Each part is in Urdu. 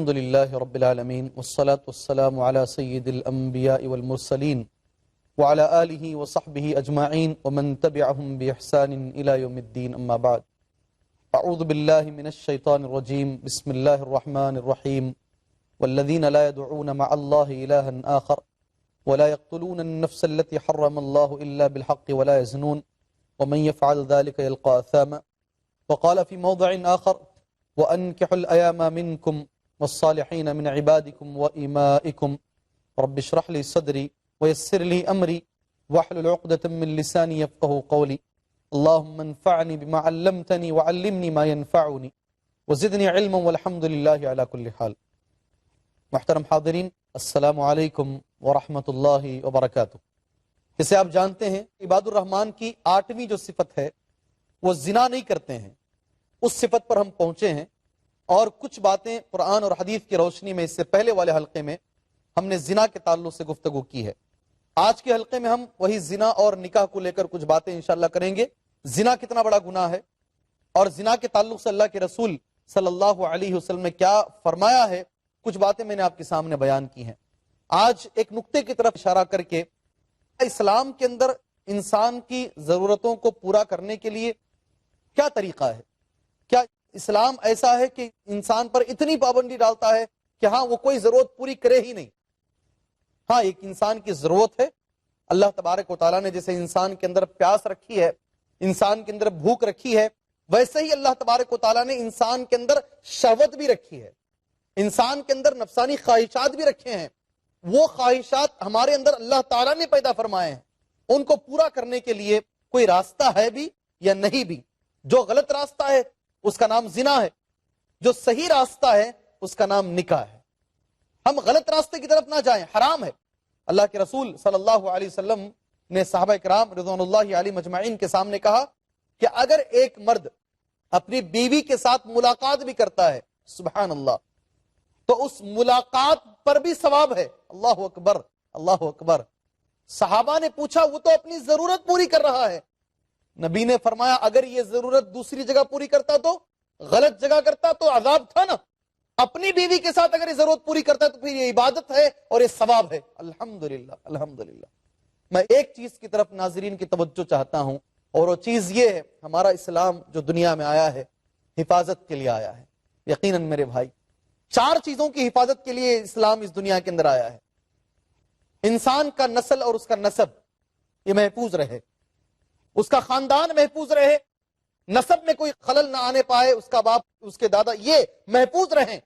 الحمد للہ رب العالمین والصلاة والسلام علی سید الانبیاء والمرسلین وعلى آلہ وصحبہ اجمعین ومن تبعہم بإحسان الى یوم الدین اما بعد اعوذ باللہ من الشیطان الرجیم بسم اللہ الرحمن الرحیم والذین لا يدعون مع اللہ الہا آخر ولا يقتلون النفس التي حرم اللہ الا بالحق ولا يزنون ومن يفعل ذلك يلقى أثاما وقال في موضع آخر وأنكحوا الأيام منكم والصالحين من عبادكم وإمائكم رب اشرح لي صدري ويسر لي أمري واحلل عقدة من لساني يفقهوا قولي اللهم انفعني بما علمتني وعلمني ما ينفعني وزدني علما والحمد لله على كل حال. محترم حاضرین، السلام علیکم ورحمۃ اللہ وبرکاتہ. جسے آپ جانتے ہیں عباد الرحمان کی 8ویں جو صفت ہے وہ زنا نہیں کرتے ہیں، اس صفت پر ہم پہنچے ہیں اور کچھ باتیں قرآن اور حدیث کی روشنی میں اس سے پہلے والے حلقے میں ہم نے زنا کے تعلق سے گفتگو کی ہے. آج کے حلقے میں ہم وہی زنا اور نکاح کو لے کر کچھ باتیں انشاءاللہ کریں گے. زنا کتنا بڑا گناہ ہے اور زنا کے تعلق سے اللہ کے رسول صلی اللہ علیہ وسلم نے کیا فرمایا ہے، کچھ باتیں میں نے آپ کے سامنے بیان کی ہیں. آج ایک نقطے کی طرف اشارہ کر کے اسلام کے اندر انسان کی ضرورتوں کو پورا کرنے کے لیے کیا طریقہ ہے. کیا اسلام ایسا ہے کہ انسان پر اتنی پابندی ڈالتا ہے کہ ہاں وہ کوئی ضرورت پوری کرے ہی نہیں؟ ہاں، ایک انسان کی ضرورت ہے. اللہ تبارک و تعالیٰ نے جیسے انسان کے اندر پیاس رکھی ہے، انسان کے اندر بھوک رکھی ہے، ویسے ہی اللہ تبارک و تعالیٰ نے انسان کے اندر شہوت بھی رکھی ہے، انسان کے اندر نفسانی خواہشات بھی رکھے ہیں. وہ خواہشات ہمارے اندر اللہ تعالیٰ نے پیدا فرمائے ہیں، ان کو پورا کرنے کے لیے کوئی راستہ ہے بھی یا نہیں بھی. جو غلط راستہ ہے اس کا نام زنا ہے، جو صحیح راستہ ہے اس کا نام نکاح ہے. ہم غلط راستے کی طرف نہ جائیں، حرام ہے. اللہ کے رسول صلی اللہ علیہ وسلم نے صحابہ کرام رضوان اللہ علیہ مجمعین کے سامنے کہا کہ اگر ایک مرد اپنی بیوی کے ساتھ ملاقات بھی کرتا ہے، سبحان اللہ، تو اس ملاقات پر بھی ثواب ہے. اللہ اکبر، اللہ اکبر. صحابہ نے پوچھا وہ تو اپنی ضرورت پوری کر رہا ہے. نبی نے فرمایا اگر یہ ضرورت دوسری جگہ پوری کرتا تو غلط جگہ کرتا تو عذاب تھا نا. اپنی بیوی کے ساتھ اگر یہ ضرورت پوری کرتا ہے تو پھر یہ عبادت ہے اور یہ ثواب ہے. الحمدللہ الحمدللہ. میں ایک چیز کی طرف ناظرین کی توجہ چاہتا ہوں، اور وہ چیز یہ ہے، ہمارا اسلام جو دنیا میں آیا ہے حفاظت کے لیے آیا ہے. یقیناً میرے بھائی، 4 چیزوں کی حفاظت کے لیے اسلام اس دنیا کے اندر آیا ہے. انسان کا نسل اور اس کا نسب یہ محفوظ رہے، اس کا خاندان محفوظ رہے، نسب میں کوئی خلل نہ آنے پائے، اس کا باپ اس کے دادا یہ محفوظ رہیں.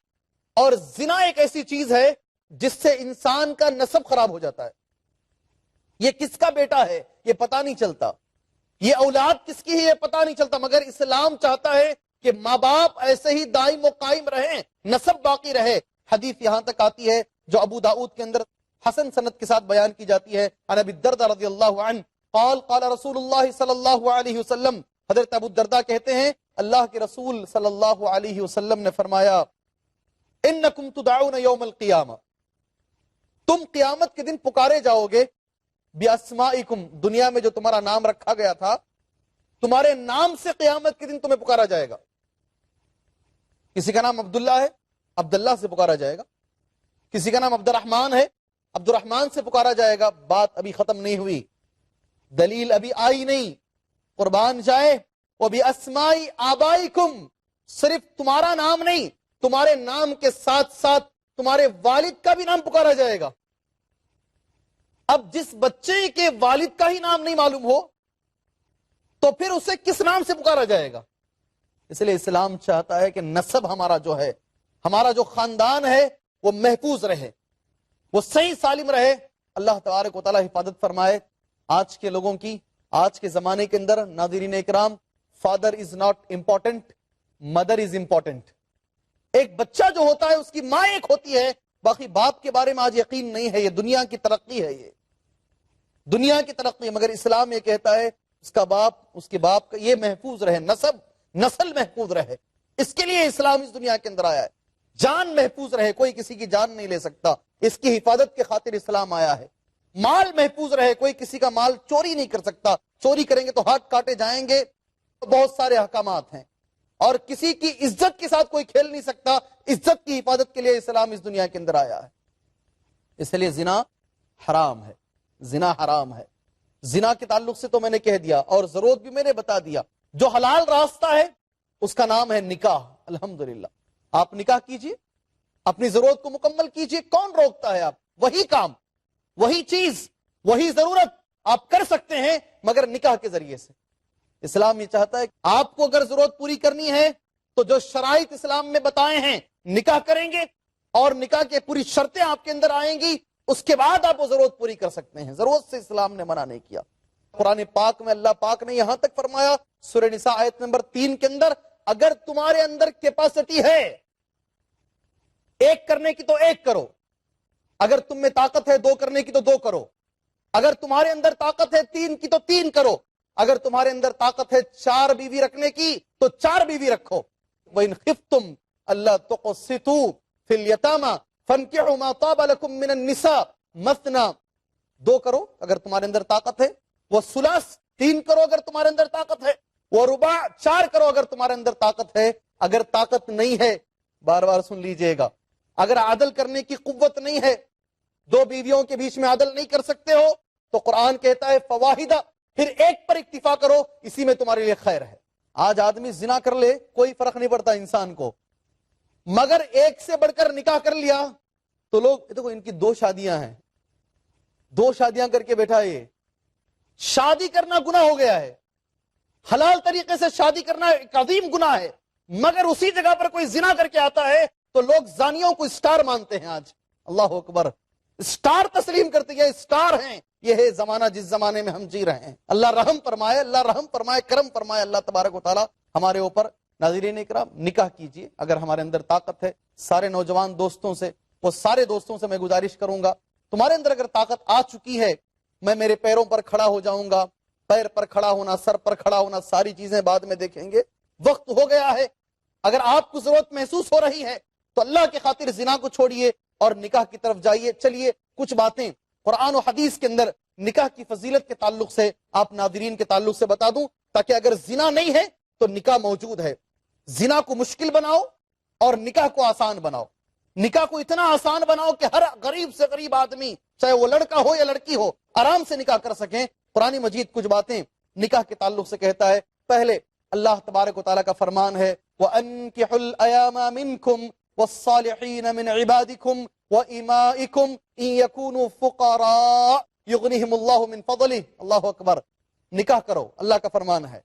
اور زنا ایک ایسی چیز ہے جس سے انسان کا نسب خراب ہو جاتا ہے. یہ کس کا بیٹا ہے یہ پتہ نہیں چلتا، یہ اولاد کس کی ہے یہ پتہ نہیں چلتا. مگر اسلام چاہتا ہے کہ ماں باپ ایسے ہی دائم و قائم رہیں، نسب باقی رہے. حدیث یہاں تک آتی ہے جو ابو داؤد کے اندر حسن سند کے ساتھ بیان کی جاتی ہے. عن ابی الدرداء رضی اللہ عنہ قال قال رسول اللہ صلی اللہ علیہ وسلم. حضرت ابو الدرداء کہتے ہیں اللہ کے رسول صلی اللہ علیہ وسلم نے فرمایا انکم تدعون یوم القیامہ، تم قیامت کے دن پکارے جاؤ گے باسمائکم، دنیا میں جو تمہارا نام رکھا گیا تھا تمہارے نام سے قیامت کے دن تمہیں پکارا جائے گا. کسی کا نام عبداللہ ہے، عبداللہ سے پکارا جائے گا. کسی کا نام عبد الرحمان ہے، عبد الرحمان سے پکارا جائے گا. بات ابھی ختم نہیں ہوئی، دلیل ابھی آئی نہیں. قربان جائے وَبِأَسْمَاءِ آبَائِكُمْ، صرف تمہارا نام نہیں، تمہارے نام کے ساتھ ساتھ تمہارے والد کا بھی نام پکارا جائے گا. اب جس بچے کے والد کا ہی نام نہیں معلوم ہو تو پھر اسے کس نام سے پکارا جائے گا؟ اس لیے اسلام چاہتا ہے کہ نسب ہمارا جو ہے، ہمارا جو خاندان ہے وہ محفوظ رہے، وہ صحیح سالم رہے. اللہ تبارک و تعالی حفاظت فرمائے. آج کے لوگوں کی، آج کے زمانے کے اندر ناظرین اکرام، father is not important, mother is important. ایک بچہ جو ہوتا ہے اس کی ماں ایک ہوتی ہے، باقی باپ کے بارے میں آج یقین نہیں ہے. یہ دنیا کی ترقی ہے، یہ دنیا کی ترقی ہے. مگر اسلام یہ کہتا ہے اس کا باپ، اس کے باپ کا یہ محفوظ رہے، نسل محفوظ رہے. اس کے لیے اسلام اس دنیا کے اندر آیا ہے. جان محفوظ رہے، کوئی کسی کی جان نہیں لے سکتا، اس کی حفاظت کے خاطر اسلام آیا ہے. مال محفوظ رہے، کوئی کسی کا مال چوری نہیں کر سکتا، چوری کریں گے تو ہاتھ کاٹے جائیں گے. بہت سارے احکامات ہیں. اور کسی کی عزت کے ساتھ کوئی کھیل نہیں سکتا. عزت کی حفاظت کے لیے اسلام اس دنیا کے اندر آیا ہے. اس لیے زنا حرام ہے، زنا حرام ہے. زنا کے تعلق سے تو میں نے کہہ دیا، اور ضرورت بھی میں نے بتا دیا. جو حلال راستہ ہے اس کا نام ہے نکاح. الحمدللہ آپ نکاح کیجئے، اپنی ضرورت کو مکمل کیجئے. کون روکتا ہے؟ آپ وہی کام، وہی چیز، وہی ضرورت آپ کر سکتے ہیں، مگر نکاح کے ذریعے سے. اسلام یہ چاہتا ہے کہ آپ کو اگر ضرورت پوری کرنی ہے تو جو شرائط اسلام میں بتائے ہیں نکاح کریں گے، اور نکاح کے پوری شرطیں آپ کے اندر آئیں گی، اس کے بعد آپ وہ ضرورت پوری کر سکتے ہیں. ضرورت سے اسلام نے منع نہیں کیا. قرآن پاک میں اللہ پاک نے یہاں تک فرمایا سورہ نساء آیت نمبر 3 کے اندر، اگر تمہارے اندر کیپیسٹی ہے ایک کرنے کی تو ایک کرو، اگر تم میں طاقت ہے 2 کرنے کی تو 2 کرو، اگر تمہارے اندر طاقت ہے 3 کی تو 3 کرو، اگر تمہارے اندر طاقت ہے 4 بیوی رکھنے کی تو 4 بیوی رکھو. وَإِنْ خِفْتُمْ أَلَّا تُقْسِطُوا فِي الْيَتَامَى فَانكِحُوا مَا طَابَ لَكُم مِّنَ النِّسَاءِ مَثْنَىٰ. 2 کرو اگر تمہارے اندر طاقت ہے، وہ ثلاث 3 کرو اگر تمہارے اندر طاقت ہے، وہ رباع 4 کرو اگر تمہارے اندر طاقت ہے. اگر طاقت نہیں ہے، بار بار سن لیجئے گا، اگر عدل کرنے کی قوت نہیں ہے، 2 بیویوں کے بیچ میں عدل نہیں کر سکتے ہو، تو قرآن کہتا ہے فواحدہ، پھر ایک پر اکتفا کرو، اسی میں تمہارے لیے خیر ہے. آج آدمی زنا کر لے کوئی فرق نہیں پڑتا انسان کو، مگر ایک سے بڑھ کر نکاح کر لیا تو لوگ دیکھو ان کی 2 شادیاں ہیں، 2 شادیاں کر کے بیٹھا. یہ شادی کرنا گناہ ہو گیا ہے، حلال طریقے سے شادی کرنا ایک عظیم گناہ ہے، مگر اسی جگہ پر کوئی زنا کر کے آتا ہے تو لوگ زانیوں کو اسٹار مانتے ہیں. آج اللہ اکبر، اسٹار تسلیم کرتے ہیں، اسٹار ہیں. یہ ہے زمانہ جس زمانے میں ہم جی رہے ہیں. اللہ رحم فرمائے، اللہ رحم فرمائے، کرم فرمائے اللہ تبارک و تعالی ہمارے اوپر. ناظرین اکرام، نکاح کیجئے اگر ہمارے اندر طاقت ہے. سارے نوجوان دوستوں سے، وہ سارے دوستوں سے میں گزارش کروں گا، تمہارے اندر اگر طاقت آ چکی ہے، میں میرے پیروں پر کھڑا ہو جاؤں گا. پیر پر کھڑا ہونا، سر پر کھڑا ہونا، ساری چیزیں بعد میں دیکھیں گے، وقت ہو گیا ہے. اگر آپ کو ضرورت محسوس ہو رہی ہے تو اللہ کی خاطر زنا کو چھوڑیے اور نکاح کی طرف جائیے. چلیے کچھ باتیں قرآن و حدیث کے اندر نکاح کی فضیلت کے تعلق سے آپ ناظرین کے تعلق سے بتا دوں، تاکہ اگر زنا نہیں ہے تو نکاح موجود ہے. زنا کو مشکل بناؤ اور نکاح کو آسان بناؤ. نکاح کو اتنا آسان بناؤ کہ ہر غریب سے غریب آدمی، چاہے وہ لڑکا ہو یا لڑکی ہو، آرام سے نکاح کر سکیں. قرآن مجید کچھ باتیں نکاح کے تعلق سے کہتا ہے. پہلے اللہ تبارک و تعالیٰ کا فرمان ہے وَأَنكِحُوا الْأَيَامَ مِنْكُمْ وَالصَّالِحِينَ مِنْ عِبَادِكُمْ وَإِمَائِكُمْ إِنْ يَكُونُوا فُقَرَاءَ يُغْنِهِمُ اللَّهُ مِنْ فَضْلِهِ. اللہ اکبر، نکاح کرو، اللہ کا فرمان ہے.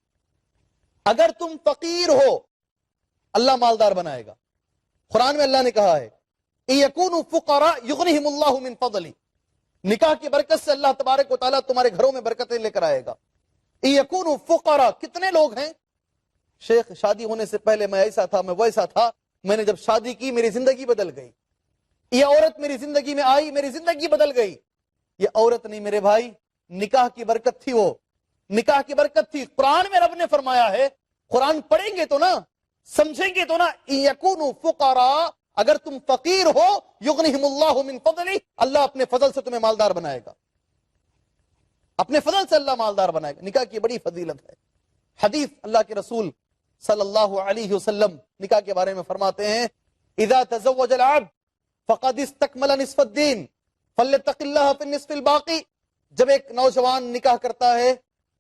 اگر تم فقیر ہو اللہ مالدار بنائے گا. قرآن میں اللہ نے کہا ہے إِنْ يَكُونُوا فُقَرَاءَ يُغْنِهِمُ اللَّهُ مِنْ فَضْلِهِ. نکاح کی برکت سے اللہ تبارک و تعالیٰ تمہارے گھروں میں برکتیں لے کر آئے گا. إِنْ يَكُونُوا فُقَرَاءَ. کتنے لوگ ہیں؟ شیخ شادی ہونے سے پہلے میں ایسا تھا، میں ویسا تھا، میں نے جب شادی کی میری زندگی بدل گئی. یہ عورت میری زندگی میں آئی، میری زندگی بدل گئی. یہ عورت نہیں میرے بھائی، نکاح کی برکت تھی. وہ نکاح کی برکت تھی. قرآن میں رب نے فرمایا ہے، قرآن پڑھیں گے تو نا، سمجھیں گے تو نا، یکونوا فقراء، اگر تم فقیر ہو یغنیہم اللہ من فضلہ، اللہ اپنے فضل سے تمہیں مالدار بنائے گا. اپنے فضل سے اللہ مالدار بنائے گا. نکاح کی بڑی فضیلت ہے. حدیث اللہ کے رسول صلی اللہ علیہ وسلم نکاح کے بارے میں فرماتے ہیں اذا تزوج العبد فقد استکمل نصف الدین فلیتق اللہ فی النصف الباقی. جب ایک نوجوان نکاح کرتا ہے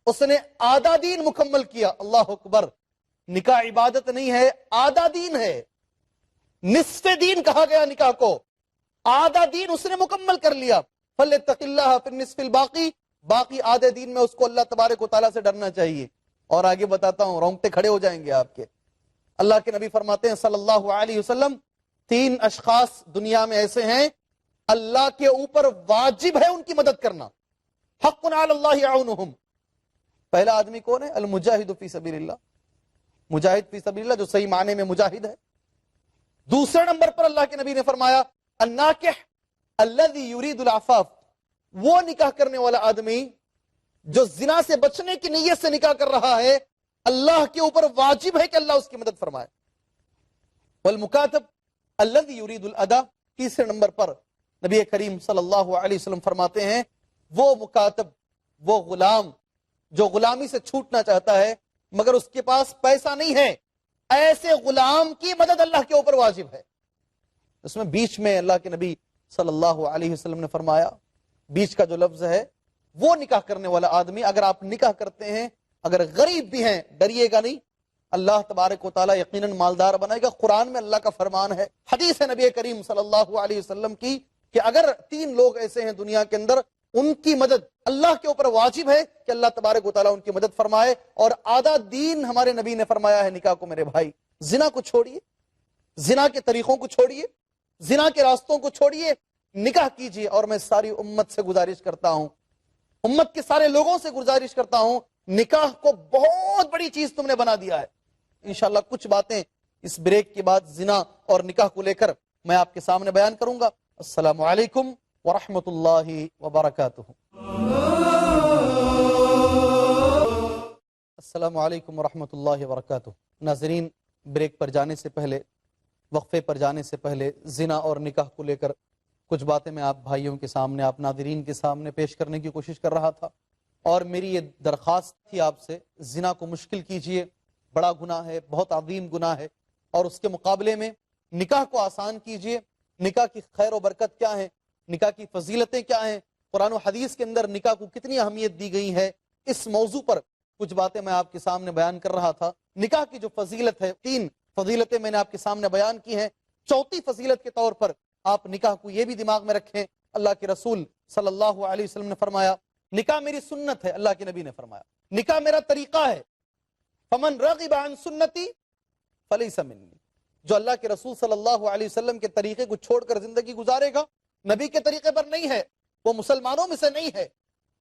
اس نے آدھا دین مکمل کیا. اللہ اکبر، نکاح عبادت نہیں ہے، آدھا دین ہے. نصف دین کہا گیا نکاح کو، آدھا دین اس نے مکمل کر لیا. فلیتق اللہ فی النصف الباقی، باقی آدھے دین میں اس کو اللہ تبارک و تعالیٰ سے ڈرنا چاہیے. اور آگے بتاتا ہوں، رونگٹے کھڑے ہو جائیں گے آپ کے. اللہ کے نبی فرماتے ہیں صلی اللہ علیہ وسلم 3 اشخاص دنیا میں ایسے ہیں اللہ کے اوپر واجب ہے ان کی مدد کرنا. حق علی اللہ عونہم. پہلا آدمی کون ہے؟ المجاہد فی سبیل اللہ، مجاہد فی سبیل اللہ جو صحیح معنی میں مجاہد ہے. دوسرے نمبر پر اللہ کے نبی نے فرمایا الناکح الذی یرید العفاف، وہ نکاح کرنے والا آدمی جو زنا سے بچنے کی نیت سے نکاح کر رہا ہے، اللہ کے اوپر واجب ہے کہ اللہ اس کی مدد فرمائے. والمکاتب الذی یرید الادا، تیسرے نمبر پر نبی کریم صلی اللہ علیہ وسلم فرماتے ہیں وہ مکاتب، وہ غلام جو غلامی سے چھوٹنا چاہتا ہے مگر اس کے پاس پیسہ نہیں ہے، ایسے غلام کی مدد اللہ کے اوپر واجب ہے۔ اس میں بیچ میں اللہ کے نبی صلی اللہ علیہ وسلم نے فرمایا، بیچ کا جو لفظ ہے وہ نکاح کرنے والا آدمی، اگر آپ نکاح کرتے ہیں، اگر غریب بھی ہیں، ڈریے گا نہیں، اللہ تبارک و تعالیٰ یقیناً مالدار بنائے گا۔ قرآن میں اللہ کا فرمان ہے، حدیث ہے نبی کریم صلی اللہ علیہ وسلم کی، کہ اگر 3 لوگ ایسے ہیں دنیا کے اندر، ان کی مدد اللہ کے اوپر واجب ہے کہ اللہ تبارک و تعالیٰ ان کی مدد فرمائے۔ اور آدھا دین ہمارے نبی نے فرمایا ہے نکاح کو۔ میرے بھائی، زنا کو چھوڑیے، زنا کے طریقوں کو چھوڑیے، زنا کے راستوں کو چھوڑیے، نکاح کیجیے۔ اور میں ساری امت سے گزارش کرتا ہوں، امت کے سارے لوگوں سے گزارش کرتا ہوں، نکاح کو بہت بڑی چیز تم نے بنا دیا ہے۔ انشاءاللہ کچھ باتیں اس بریک کے بعد زنا اور نکاح کو لے کر میں آپ کے سامنے بیان کروں گا۔ السلام علیکم ورحمۃ اللہ وبرکاتہ۔ السلام علیکم ورحمۃ اللہ وبرکاتہ۔ ناظرین، بریک پر جانے سے پہلے، وقفے پر جانے سے پہلے، زنا اور نکاح کو لے کر کچھ باتیں میں آپ بھائیوں کے سامنے، آپ ناظرین کے سامنے پیش کرنے کی کوشش کر رہا تھا، اور میری یہ درخواست تھی آپ سے، زنا کو مشکل کیجئے، بڑا گناہ ہے، بہت عظیم گناہ ہے، اور اس کے مقابلے میں نکاح کو آسان کیجئے۔ نکاح کی خیر و برکت کیا ہے، نکاح کی فضیلتیں کیا ہیں، قرآن و حدیث کے اندر نکاح کو کتنی اہمیت دی گئی ہے، اس موضوع پر کچھ باتیں میں آپ کے سامنے بیان کر رہا تھا۔ نکاح کی جو فضیلت ہے، 3 فضیلتیں میں نے آپ کے سامنے بیان کی ہیں۔ چوتھی فضیلت کے طور پر آپ نکاح کو یہ بھی دماغ میں رکھیں، اللہ کے رسول صلی اللہ علیہ وسلم نے فرمایا، نکاح میری سنت ہے۔ اللہ کے نبی نے فرمایا، نکاح میرا طریقہ ہے، فمن رغب عن سنتی فلیس منی۔ جو اللہ کے رسول صلی اللہ علیہ وسلم کے طریقے کو چھوڑ کر زندگی گزارے گا، نبی کے طریقے پر نہیں ہے، وہ مسلمانوں میں سے نہیں ہے۔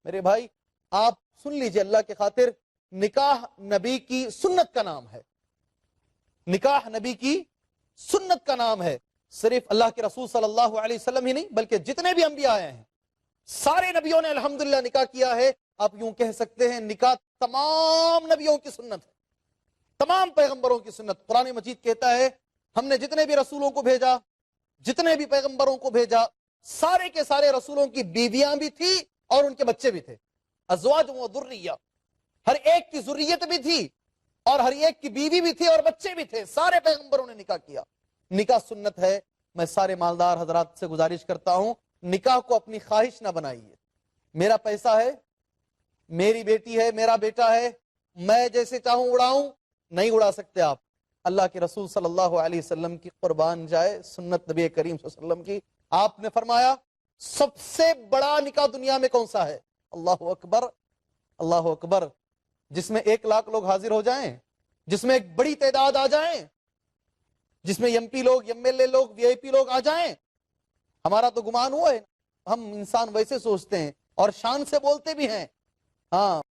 میرے بھائی، آپ سن لیجئے اللہ کے خاطر، نکاح نبی کی سنت کا نام ہے، نکاح نبی کی سنت کا نام ہے۔ صرف اللہ کے رسول صلی اللہ علیہ وسلم ہی نہیں، بلکہ جتنے بھی انبیاء آئے ہیں، سارے نبیوں نے الحمدللہ نکاح کیا ہے۔ آپ یوں کہہ سکتے ہیں نکاح تمام نبیوں کی سنت ہے، تمام پیغمبروں کی سنت۔ قرآن مجید کہتا ہے، ہم نے جتنے بھی رسولوں کو بھیجا، جتنے بھی پیغمبروں کو بھیجا، سارے کے سارے رسولوں کی بیویاں بھی تھی اور ان کے بچے بھی تھے، ازواج و ذریہ، ہر ایک کی ذریت بھی تھی اور ہر ایک کی بیوی بھی تھی اور بچے بھی تھے، سارے پیغمبروں نے نکاح کیا۔ نکاح سنت ہے۔ میں سارے مالدار حضرات سے گزارش کرتا ہوں، نکاح کو اپنی خواہش نہ بنائیے۔ میرا پیسہ ہے، میری بیٹی ہے، میرا بیٹا ہے، میں جیسے چاہوں اڑاؤں، نہیں اڑا سکتے آپ۔ اللہ کے رسول صلی اللہ علیہ وسلم کی قربان جائے سنت نبی کریم صلی اللہ علیہ وسلم کی، آپ نے فرمایا سب سے بڑا نکاح دنیا میں کون سا ہے؟ اللہ اکبر، اللہ اکبر۔ جس میں 1,00,000 لوگ حاضر ہو جائیں، جس میں ایک بڑی تعداد آ جائیں، جس میں MP لوگ، MLA لوگ، VIP لوگ آ جائیں۔ ہمارا تو گمان ہوا ہے، ہم انسان ویسے سوچتے ہیں اور شان سے بولتے بھی ہیں، ہاں